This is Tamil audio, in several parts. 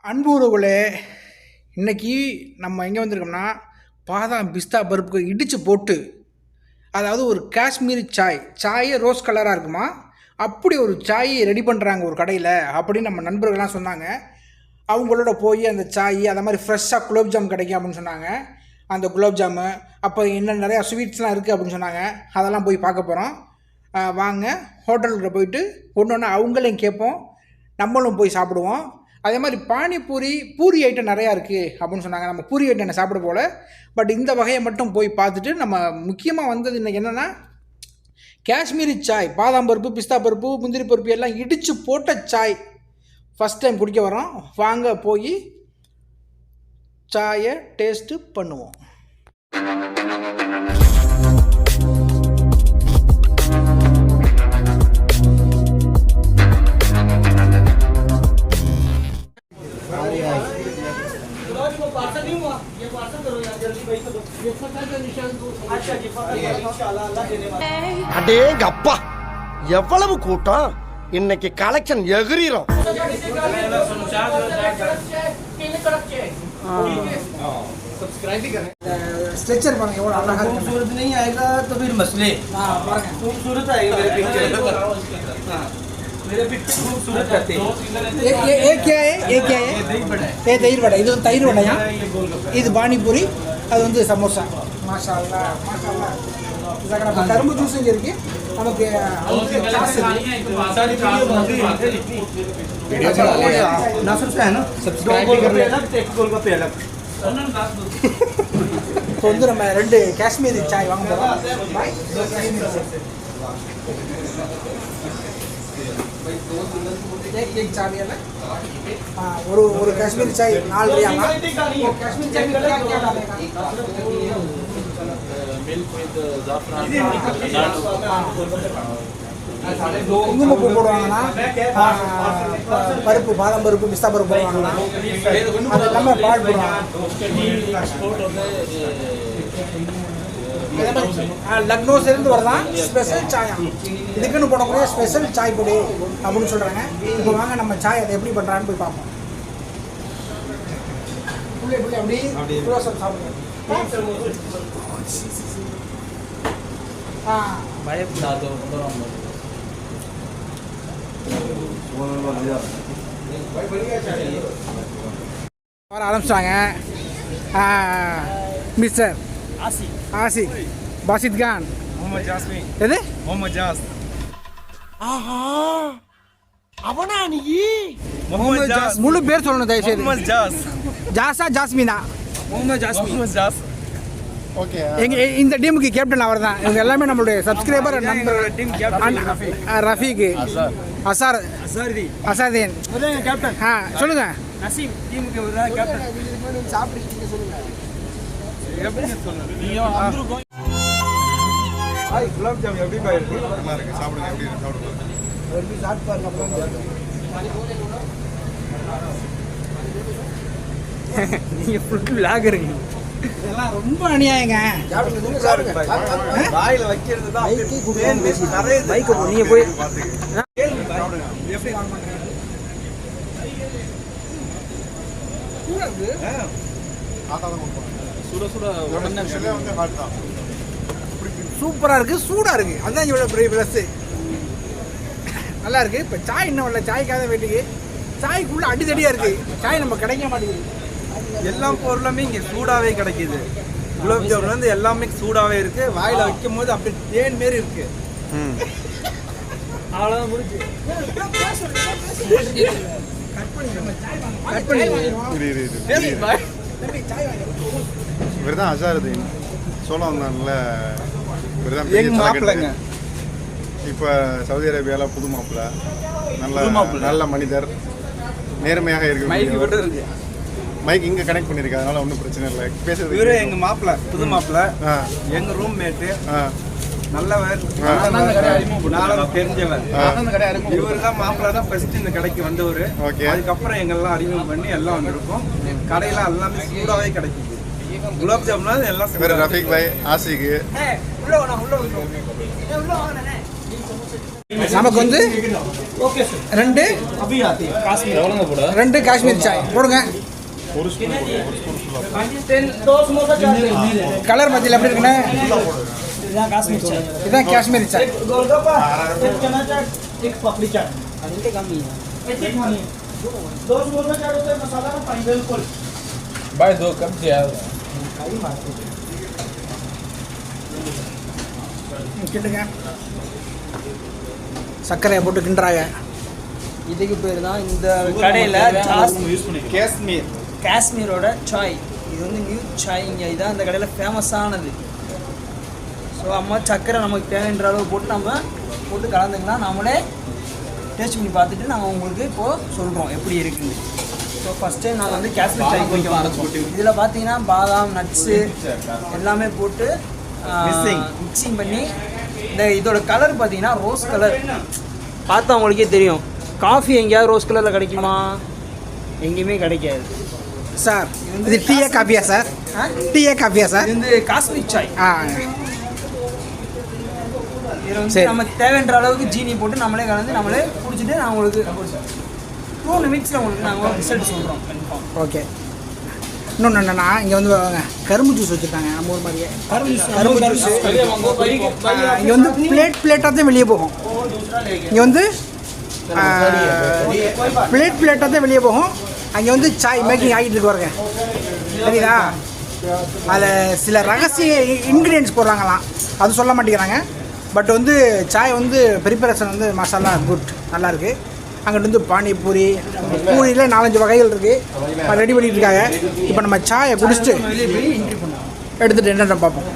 அன்பு உறவுகளே, இன்னைக்கு நம்ம எங்கே வந்திருக்கோம்னா, பாதாம் பிஸ்தா பருப்பு இடித்து போட்டு, அதாவது ஒரு காஷ்மீரி சாயே ரோஸ் கலராக இருக்குமா, அப்படி ஒரு சாய் ரெடி பண்ணுறாங்க ஒரு கடையில் அப்படின்னு நம்ம நண்பர்கள்லாம் சொன்னாங்க. அவங்களோட போய் அந்த சாய் அதை மாதிரி ஃப்ரெஷ்ஷாக குலோப்ஜாம் கிடைக்கும் அப்படின்னு சொன்னாங்க. அந்த குலோப்ஜாமு அப்போ இன்னும் நிறையா ஸ்வீட்ஸ்லாம் இருக்குது அப்படின்னு சொன்னாங்க. அதெல்லாம் போய் பார்க்க போகிறோம். வாங்க ஹோட்டலுக்கு போயிட்டு ஒன்று ஒன்று அவங்களையும் கேட்போம், நம்மளும் போய் சாப்பிடுவோம். அதே மாதிரி பானிபூரி பூரி ஐட்டம் நிறையா இருக்குது அப்படின்னு சொன்னாங்க. நம்ம பூரி ஐட்டம் என்ன சாப்பிட போல், பட் இந்த வகையை மட்டும் போய் பார்த்துட்டு நம்ம முக்கியமாக வந்தது இன்றைக்கி என்னென்னா காஷ்மீரி சாய், பாதாம் பருப்பு, பிஸ்தா பருப்பு, முந்திரி பருப்பு எல்லாம் இடித்து போட்ட சாய் ஃபஸ்ட் டைம் குடிக்க வரோம். வாங்க போய் சாயை டேஸ்ட்டு பண்ணுவோம். அடேங்க அப்பா, எவ்வளவு கூட்டம்! இன்னைக்கு கலெக்ஷன் எகிரிரும். स्ट्रेचर बन गया, वो खूबसूरत नहीं आएगा तो फिर मसले। खूबसूरत आएगा मेरे पिक्चर, मेरे पिक्चर खूबसूरत रहते हैं। ये क्या है? ये क्या है? ये दही वड़ा. இது தயிர் வடையா? இது பானிபூரி, அது வந்து சமோசா. மாஷா அல்லாஹ், மாஷா அல்லாஹ். இதற்கு நம்ம கரும்பு ஜூஸ் இங்க இருக்கு. நமக்கு ना सबका है ना, सब्सक्राइब करना अलग, टेक गोल का पे अलग. तो வந்து நம்ம ரெண்டு காஷ்மீரி சாய் வாங்க போறோம். एक चाय है ना, ஒரு காஷ்மீரி சாய் 4 रियाला. वो काश्मीरी चाय में क्या क्या डालेगा? मिल्क विद जाफरान, குங்குமப்பூ போடுவாங்கன்னா, பருப்பு, பாதாம் பருப்பு, பிஸ்தா பருப்பு போடுவாங்கன்னா, அது எல்லாமே பால் போடுவாங்க. லக்னோ சேர்ந்து வரதான் ஸ்பெஷல் சாயா, இதுக்குன்னு போடக்கூடிய ஸ்பெஷல் சாய் பொடி அப்படின்னு சொல்கிறாங்க. இப்போ வாங்க நம்ம சாய் அதை எப்படி பண்ணுறான்னு போய் பார்ப்போம். அப்படி க்ளோஸ்அப் சாப்பிடுங்க. வர ஆரம்பிச்சிட்டாங்க. மிஸ்டர் ஆசி, பாசித் கான், முகமது ஜாஸ்மின், எது முகமது ஜாஸ். ஆஹா, அவனா நீ? முகமது ஜாஸ், முழு பேர் சொல்லணும் தயவுசெய்து. முகமது ஜாஸ், ஜாஸா ஜாஸ்மினா? முகமது ஜாஸ்மின், முகமது ஜாஸ். ஓகே, இந்த டீமுக்கு கேப்டன் அவர் தான். இவங்க எல்லாமே நம்மளுடைய சப்ஸ்கிரைபர் நண்பர். Team captain Rafiq, Azhar, Azharuddin captain. சொல்லுங்க. நசீம் டீமுக்கு கேப்டன். எப்படி சொல்லுங்க? ஹாய், குலாப் ஜாம் எப்படி பா இருக்கு? நல்லா இருக்கு, சாப்பிடுங்க. எப்படி இருக்கு சாப்பிடுங்க. நீங்க ஃபுல் விளாகருங்க. இதெல்லாம் ரொம்ப அநியாயங்க. வாயில வைக்கிறது தான் நிறைய பைக் நீங்க போய் எப்படி சுட சுட வந்து ஹாட் தான். சூப்பரா இருக்கு, சூடா இருக்கு. அதுதான் இவ்வளவு பெரிய ப்ளஸ். நல்லா இருக்கு. இப்போ சாய் இன்னும் வரல, சாய்க்காக வேண்டியது. சாய்க்குள்ள அடித்தடியா இருக்கு. சாய் நம்ம கிடைக்க மாட்டேங்குது. எல்லா பொருளுமே இங்கே சூடாகவே கிடைக்கிது. குலாப் ஜாமுன்லேருந்து எல்லாமே சூடாகவே இருக்கு. வாயில் வைக்கும் போது அப்படியே தேன் மாரி இருக்கு. அவ்வளோதான் முடிச்சு. கட் பண்ணி இவர் தான் அசாருதீன், சோழம் வந்தான்ல, இவர் தான் எங்க மாப்பிள்ளைங்க. இப்போ சவுதி அரேபியாவில் புது மாப்பிள்ளை. நல்ல மனிதர், நேர்மையாக மைக்கு இருக்கு. விட்டு இருக்கு. மைக் இங்கே கனெக்ட் பண்ணியிருக்கு, அதனால ஒன்றும் பிரச்சனை இல்லை. பேசுறது இவரு எங்க மாப்பிள்ளை, புது மாப்பிள்ளை, ஆ எங்க ரூம் மேட்டு, ஆ நல்லவர், நானும் தெரிஞ்சவர். இவரு தான் மாப்பிள்ளை தான் ஃபர்ஸ்ட் இந்த கடைக்கு வந்தவர். ஓகே. அதுக்கப்புறம் எங்கெல்லாம் அறிமுகம் பண்ணி எல்லாம் வந்திருக்கோம். கடையில எல்லாமே சூடாவே கிடைக்குது. குலாப் ஜாமுனா எல்லாம் இவர் ரஃபீக் பாய், ஆசிக்கு. நமக்கு வந்து ரெண்டு ரெண்டு காஷ்மீர் சாய் போடுங்க. கலர் மத்தியில் எப்படி இருக்குண்ணே? இதுதான் காஷ்மீர் சாய். கிண்டுங்க, சர்க்கரையை போட்டு கிண்டுறாங்க. இதுக்கு பேர் தான் இந்த கடையில் காஷ்மீரோட சாய். இது வந்து நியூ சாய். இங்கே இதான் இந்த கடையில் ஃபேமஸானது. ஸோ அம்மா சர்க்கரை நமக்கு தேவைன்ற அளவு போட்டு கலந்துக்கலாம். நம்மளே டேஸ்ட் பண்ணி பார்த்துட்டு நாங்கள் உங்களுக்கு இப்போது சொல்கிறோம் எப்படி இருக்குன்னு. ஸோ ஃபஸ்ட் டைம் நாங்கள் வந்து காஷ்மீர் சாய் குடிக்க ஆரம்பிச்சோம். இதில் பார்த்தீங்கன்னா பாதாம் நட்ஸு எல்லாமே போட்டு மிக்சிங் பண்ணி இதோட கலர் பார்த்தீங்கன்னா ரோஸ் கலர். பார்த்தா உங்களுக்கே தெரியும். காஃபி எங்கேயாவது ரோஸ் கலரில் கிடைக்குமா? எங்கேயுமே கிடைக்காது சார். இது டீயா காஃபியா சார்? டீயா காஃபியா சார்? இது வந்து காஷ்மீர் சாய். இதில் வந்து சரி. நமக்கு தேவைன்ற அளவுக்கு ஜீனி போட்டு நம்மளே கலந்து நம்மளே குடிச்சிட்டு நான் உங்களுக்கு 2 நிமிட்ஸில் உங்களுக்கு நாங்கள் ரிசல்ட் சொல்கிறோம் கன்ஃபார்ம். ஓகே. இன்னொன்று என்னென்னா இங்கே வந்து கரும்பு ஜூஸ் வச்சுருக்காங்க நம்ம ஊர் மாதிரியே. கரும்பு ஜூஸ் இங்கே வந்து பிளேட்டாக தான் வெளியே போகும். இங்கே வந்து பிளேட்டாக தான் வெளியே போகும். அங்கே வந்து சாய் மேக்கிங் ஆகிட்டு இருக்கு பாருங்க, சரிதா? அதில் சில ரகசிய இன்க்ரீடியன்ட்ஸ் போடுறாங்களாம், அது சொல்ல மாட்டேங்கிறாங்க. பட் வந்து சாய் வந்து ப்ரிப்பரேஷன் வந்து மசாலா குட், நல்லாயிருக்கு. அங்கிட்டு வந்து பானிபூரி, பூரியில் 4-5 வகைகள் இருக்குது, ரெடி பண்ணிட்டு இருக்காங்க. இப்போ நம்ம சாயை குடிச்சிட்டு எடுத்துகிட்டு என்னென்ன பார்ப்போம்.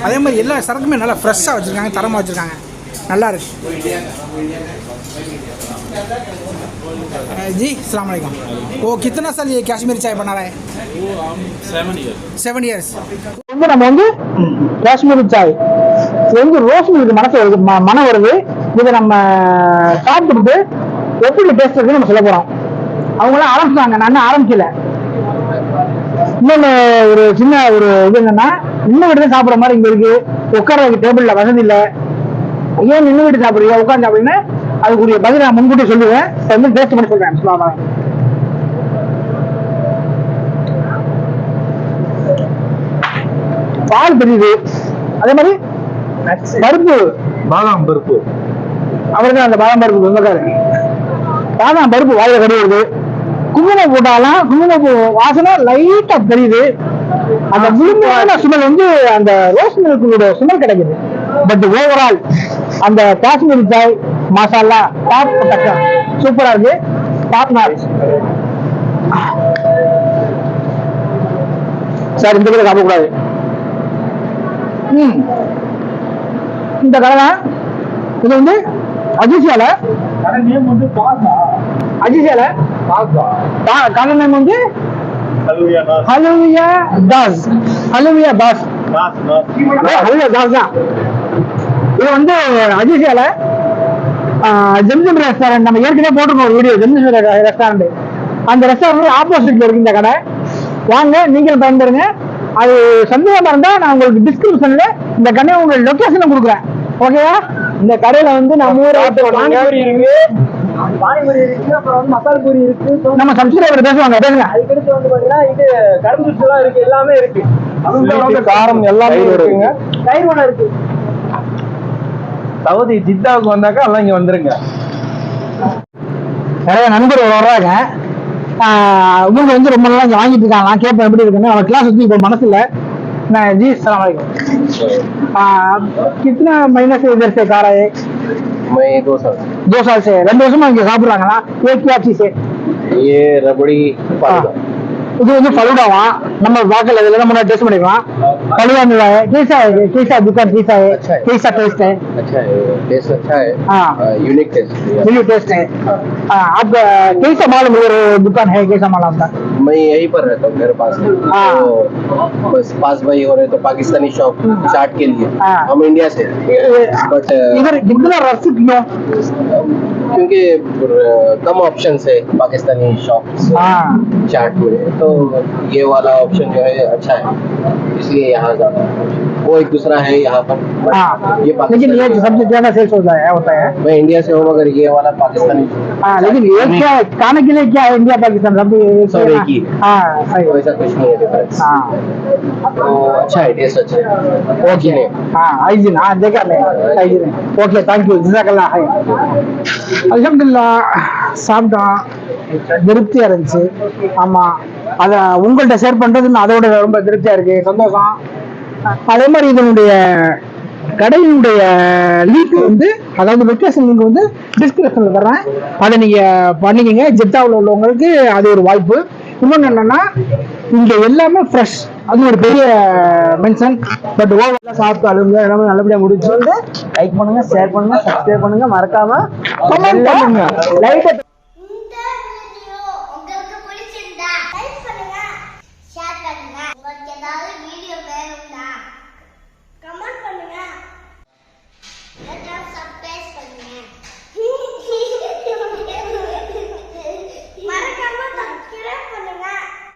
அதே மாதிரி எல்லா சரக்குமே நல்லா ஃப்ரெஷ்ஷாக வச்சுருக்காங்க, தரமாக வச்சுருக்காங்க, நல்லா இருக்கு. जी अस्सलाम वालेकुम. वो कितना साल ये काश्मीरी चाय बना रहा है? 7 years. வந்து நம்ம வந்து காஷ்மீரி சாய் இது வந்து ரோஸ் மில்க் மனம் வருது. இதை நம்ம சாப்பிட்டு எப்படி டேஸ்ட் இருக்குன்னு நம்ம சொல்ல போறோம். அவங்களாம் ஆரம்பிச்சாங்க, நான் ஆரம்பிக்கல. இன்னொன்று ஒரு சின்ன ஒரு இது என்னன்னா, இன்னும் வீட்டு சாப்பிட்ற மாதிரி இங்க இருக்கு. உட்கார டேபிள்ல வசதி இல்லை. ஏன் நின்று வீட்டு சாப்பிடுறீங்க, உட்காந்து சாப்பிடுங்க. அதுக்குரிய பதில் நான் முன்கூட்டி சொல்லுவேன். வந்து டேஸ்ட் பண்ணி சொல்றேன். பால் தெரியுது. அதே மாதிரி பருப்பு, பாதாம் பருப்பு, அவருக்கு அந்த பாதாம் பருப்பு சொந்தக்காரு. பாதாம் பருப்பு வாயில கடுவுது. குங்குமம் போட்டாலும் குங்குமப்பூ வாசனை லைட்டா தெரியுது. அந்த முழுமையான சுமல் வந்து அந்த ரோஸ் மில்கோட சுமல் கிடைக்குது. பட் ஓவரால் அந்த காஷ்மீரி சாய் மசாலா டாப் டக்கா சூப்பரா இருக்கு. Top not sir. இந்த கடை சாப்பிடக்கூடாது. இந்த கடை தான். இது வந்து அஜிசியால அஜிசியால கடை நேம் வந்து ஹலுவியா தாஸ். ஹலுவியா தாஸ் தான். இது வந்து அஜிசியால ஜெம்ஜம் ரெஸ்டாரண்ட். நம்ம ஏற்கனவே போட்டிருக்கோம் ஒரு வீடியோ, ஜெம்ஜம் ரெஸ்டாரண்ட். அந்த ரெஸ்டாரண்ட் ஆப்போசிட்ல இருக்கு இந்த கடை. வாங்க, நீங்களும் பயன்பெறுங்க. அது சந்தேகமா இருந்தா நான் உங்களுக்கு டிஸ்கிரிப்ஷன்ல இந்த கடை உங்களுக்கு லொகேஷன் கொடுக்குறேன். ஓகேவா? இந்த கடையில வந்து நம்ம ஊர் பானிபூரி இருக்கு, அப்புறம் வந்து மசால் பூரி இருக்கு. நம்ம சப்ஸ்கிரைபர் பேசுவாங்க, பேசுங்க. அதுக்கடுத்து வந்து பாத்தீங்கன்னா இது கரும்பு ஜூஸ் எல்லாம் இருக்கு, எல்லாமே இருக்கு. காரம் எல்லாமே இருக்குங்க. தயிர் வடை இருக்கு. சவுதி ஜித்தாவுக்கு வந்தாக்கா எல்லாம் இங்க வந்துருங்க. நிறைய நண்பர்கள் வர்றாங்க. உங்களுக்கு வந்து ரொம்ப நாளா இங்க வாங்கிட்டு இருக்காங்க. நான் கேட்பேன் எப்படி இருக்குன்னு. அவன் கிளாஸ் வச்சு இப்போ மனசு இல்லை. जी अस्सलाम वालेकुम. कितना महीने से इधर से खा रहे हैं? मैं 2 साल 2 साल से. 2 வருஷமா இங்க சாப்பிடுறாங்களா? ये क्या चीज है? ये रबड़ी फालूदा. இது வந்து फलूडावा. நம்ம வாக்கல இதெல்லாம் முன்னாடி டெஸ்ட் பண்ணிக்கலாம். फलूदा मिला है. कैसा है? कैसा दुकान कैसा है? कैसा टेस्ट है? अच्छा है, टेस्ट अच्छा है. हाँ, यूनिक टेस्ट. न्यू टेस्ट है. आप कैसा मालूम दुकान है? कैसा मालूम आपका? मैं यहीं पर रहता हूँ, मेरे पास है. तो बस पास भाई हो रहे तो पाकिस्तानी शॉप चाट के लिए. हम इंडिया से, बट इधर कितना रश क्यों? क्योंकि कम ऑप्शन है पाकिस्तानी शॉप चाट में, तो ये वाला ऑप्शन जो है अच्छा है, इसलिए यहाँ ज्यादा. वो एक दूसरा है यहाँ पर। हाँ ये लेकिन ये पाकिस्तानी सबसे ज्यादा सेल्स होता है मैं इंडिया से हूँ मगर ये वाला पाकिस्तानी हाँ लेकिन ये क्या है, खाने के लिए क्या है इंडिया पाकिस्तान सब सब एक ही। हाँ सही है। वैसा कुछ नहीं है डिफरेंस। हाँ तो अच्छा है, टेस्ट अच्छा है। ओके हाँ हाइजीन हाँ देखा मैं हाइजीन ओके थैंक यू ஜஸாக்கல்லாஹ் ஹைர் அல்ஹம்துலில்லாஹ் சாப்பிட்டோம் திருப்தியா இருந்துச்சு ஆமா அதை உங்கள்கிட்ட ஷேர் பண்றது அதோட ரொம்ப திருப்தியா இருக்கு சந்தோஷம் அதே மாதிரி இதனுடைய கடையினுடைய லிங்க் வந்து அதாவது லொக்கேஷன் லிங்க் வந்து டிஸ்கிரிப்ஷன்ல தர்றேன் அதை நீங்க பண்ணிக்கங்க ஜெத்தாவில் உள்ளவங்களுக்கு அது ஒரு வாய்ப்பு இன்னொன்று என்னன்னா இங்க எல்லாமே ஃப்ரெஷ் அது ஒரு பெரிய மென்ஷன் பட் ஓவர்ல சாப்பிட்டு அழுங்க எல்லாமே நல்லபடியா முடிச்சு லைக் பண்ணுங்க ஷேர் பண்ணுங்க சப்ஸ்கிரைப் பண்ணுங்க மறக்காம கமெண்ட் பண்ணுங்க லைட்டை